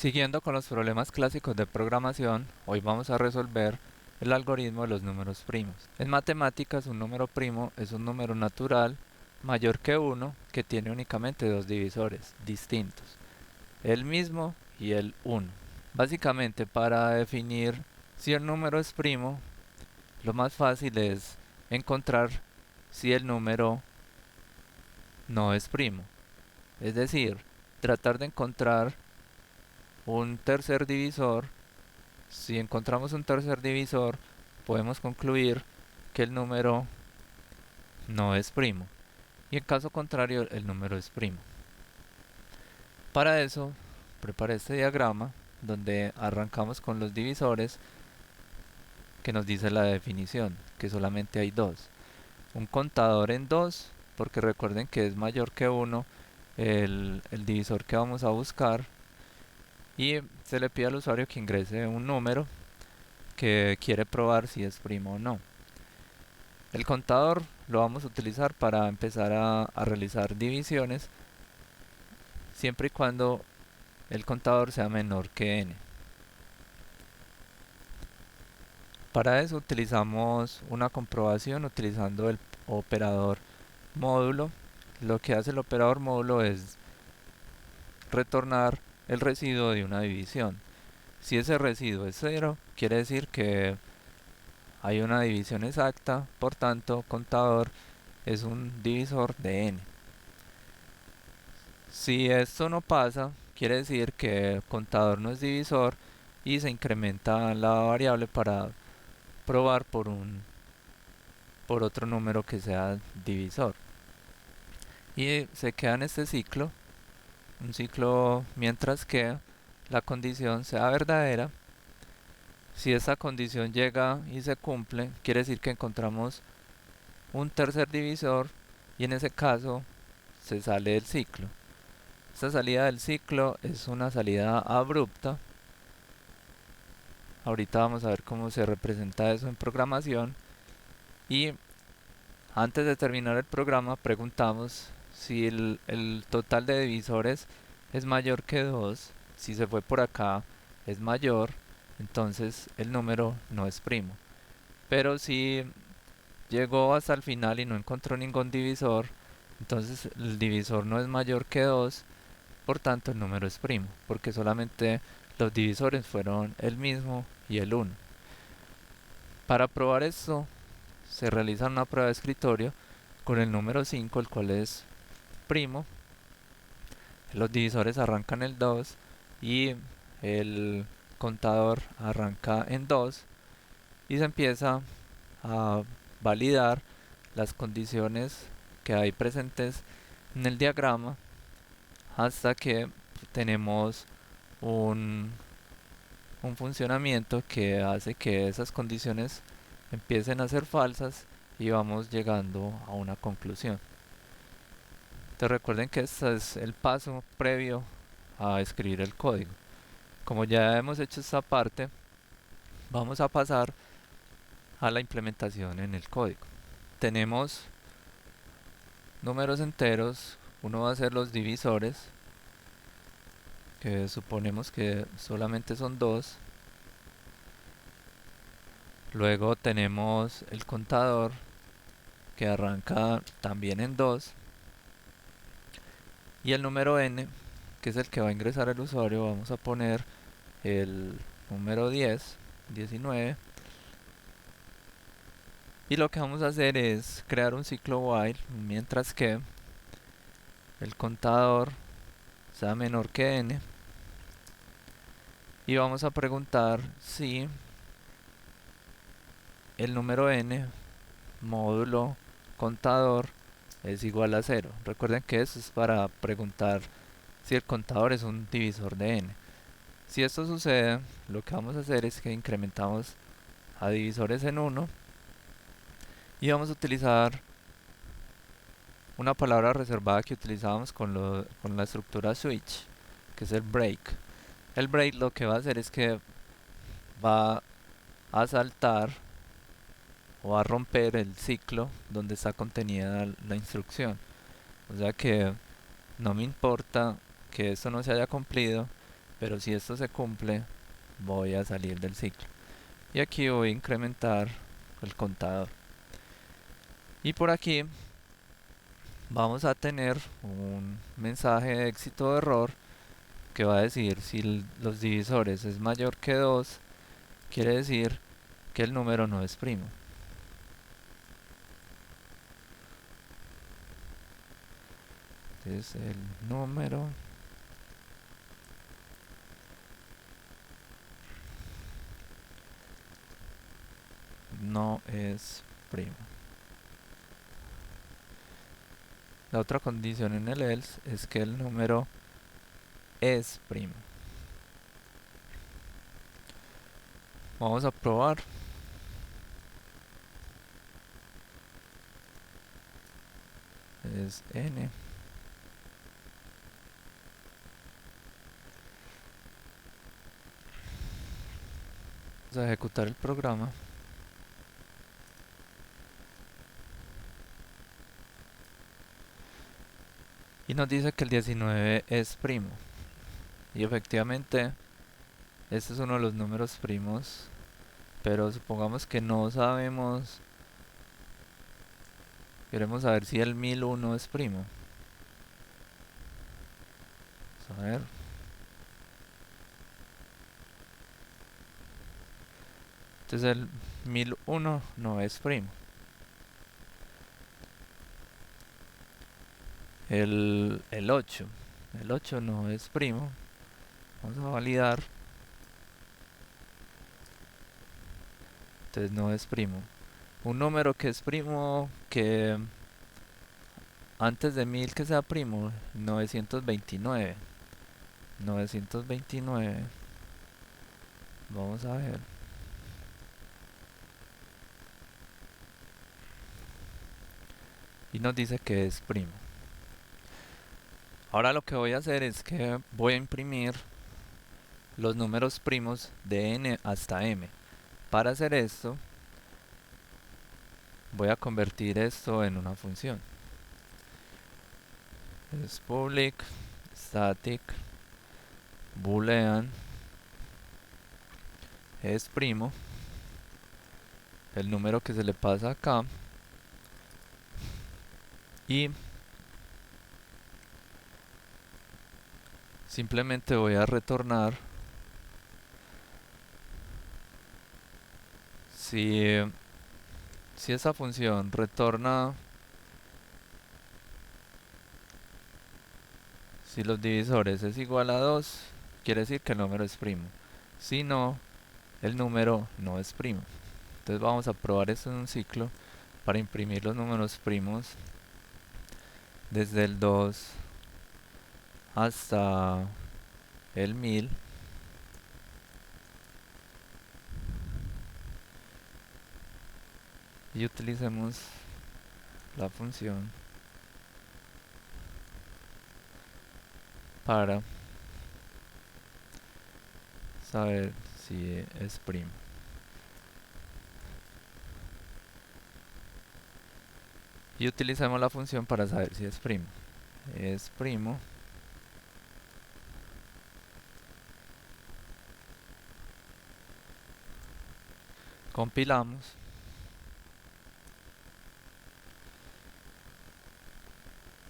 Siguiendo con los problemas clásicos de programación, hoy vamos a resolver el algoritmo de los números primos. En matemáticas, un número primo es un número natural mayor que 1 que tiene únicamente dos divisores distintos, el mismo y el 1. Básicamente, para definir si el número es primo, lo más fácil es encontrar si el número no es primo. Es decir, tratar de encontrar un tercer divisor. Si encontramos un tercer divisor, podemos concluir que el número no es primo. Y en caso contrario, el número es primo. Para eso, prepara este diagrama donde arrancamos con los divisores que nos dice la definición, que solamente hay dos. Un contador en 2, porque recuerden que es mayor que 1 el divisor que vamos a buscar. Y se le pide al usuario que ingrese un número que quiere probar si es primo o no. El contador lo vamos a utilizar para empezar a realizar divisiones, siempre y cuando el contador sea menor que n. Para eso utilizamos una comprobación utilizando el operador módulo. Lo que hace el operador módulo es retornar el residuo de una división. Si ese residuo es 0, quiere decir que hay una división exacta, por tanto, contador es un divisor de n. Si esto no pasa, quiere decir que contador no es divisor y se incrementa la variable para probar por otro número que sea divisor. Y se queda en este ciclo, un ciclo mientras que la condición sea verdadera. Si esta condición llega y se cumple, quiere decir que encontramos un tercer divisor y en ese caso se sale del ciclo. Esta salida del ciclo es una salida abrupta. Ahorita vamos a ver cómo se representa eso en programación. Y antes de terminar el programa preguntamos si el total de divisores es mayor que 2. Si se fue por acá es mayor, entonces el número no es primo. Pero si llegó hasta el final y no encontró ningún divisor, entonces el divisor no es mayor que 2, por tanto el número es primo, porque solamente los divisores fueron el mismo y el 1. Para probar esto, se realiza una prueba de escritorio con el número 5, el cual es primo. Los divisores arrancan el 2 y el contador arranca en 2 y se empieza a validar las condiciones que hay presentes en el diagrama hasta que tenemos un funcionamiento que hace que esas condiciones empiecen a ser falsas y vamos llegando a una conclusión. Te recuerden que este es el paso previo a escribir el código. Como ya hemos hecho esta parte, vamos a pasar a la implementación en el código. Tenemos números enteros, uno va a ser los divisores, que suponemos que solamente son 2. Luego tenemos el contador, que arranca también en 2. Y el número n, que es el que va a ingresar el usuario, vamos a poner el número 10, 19. Y lo que vamos a hacer es crear un ciclo while mientras que el contador sea menor que n. Y vamos a preguntar si el número n módulo contador es igual a 0. Recuerden que eso es para preguntar si el contador es un divisor de n. Si esto sucede, lo que vamos a hacer es que incrementamos a divisores en 1 y vamos a utilizar una palabra reservada que utilizábamos con la estructura switch, que es el break. El break lo que va a hacer es que va a saltar o a romper el ciclo donde está contenida la instrucción. O sea que no me importa que esto no se haya cumplido, pero si esto se cumple, voy a salir del ciclo. Y aquí voy a incrementar el contador. Y por aquí vamos a tener un mensaje de éxito o error que va a decir si los divisores es mayor que 2, quiere decir que el número no es primo. Entonces el número no es primo. La otra condición en el else es que el número es primo. Vamos a probar. Es n. Vamos a ejecutar el programa. Y nos dice que el 19 es primo. Y efectivamente, este es uno de los números primos. Pero supongamos que no sabemos. Queremos saber si el 1001 es primo. Vamos a ver. Entonces el 1001 no es primo. El 8. El 8 no es primo. Vamos a validar. Entonces no es primo. Un número que es primo, que antes de 1000 que sea primo, 929. 929. Vamos a ver. Y nos dice que es primo. Ahora lo que voy a hacer es que voy a imprimir los números primos de n hasta m. Para hacer esto, voy a convertir esto en una función. Es public static boolean es primo, el número que se le pasa acá, y simplemente voy a retornar si esa función retorna si los divisores es igual a 2, quiere decir que el número es primo. Si no, el número no es primo. Entonces vamos a probar esto en un ciclo para imprimir los números primos desde el 2 hasta el 1000. Y utilicemos la función para saber si es primo. Y utilizamos la función para saber si es primo. Es primo. Compilamos.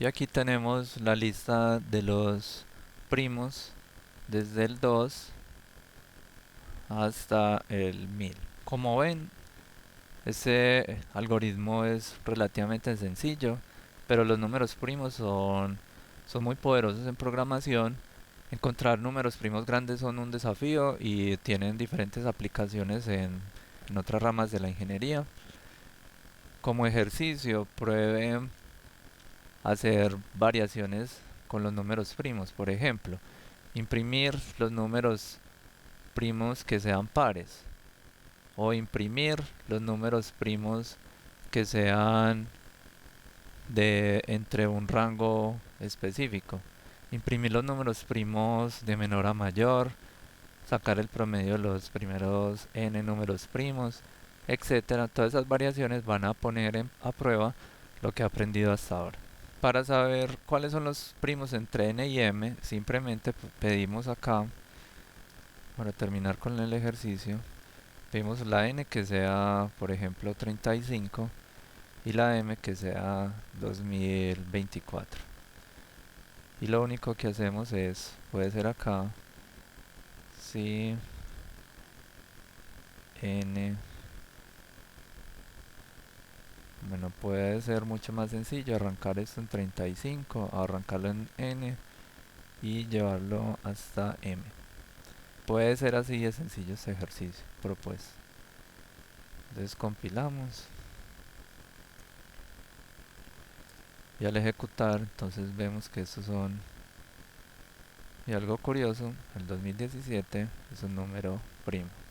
Y aquí tenemos la lista de los primos desde el 2 hasta el 1000. Como ven, este algoritmo es relativamente sencillo, pero los números primos son muy poderosos en programación. Encontrar números primos grandes son un desafío y tienen diferentes aplicaciones en otras ramas de la ingeniería. Como ejercicio, pruebe hacer variaciones con los números primos. Por ejemplo, imprimir los números primos que sean pares, o imprimir los números primos que sean de entre un rango específico, imprimir los números primos de menor a mayor, sacar el promedio de los primeros n números primos, etcétera. Todas esas variaciones van a poner a prueba lo que he aprendido hasta ahora. Para saber cuáles son los primos entre n y m, simplemente pedimos acá Para terminar con el ejercicio, pedimos la n que sea, por ejemplo, 35 y la m que sea 2024. Y lo único que hacemos es, puede ser acá, si n, bueno, puede ser mucho más sencillo arrancar esto en 35, arrancarlo en n y llevarlo hasta m. Puede ser así de sencillo este ejercicio propuesto. Entonces compilamos y al ejecutar entonces vemos que estos son, y algo curioso, el 2017 es un número primo.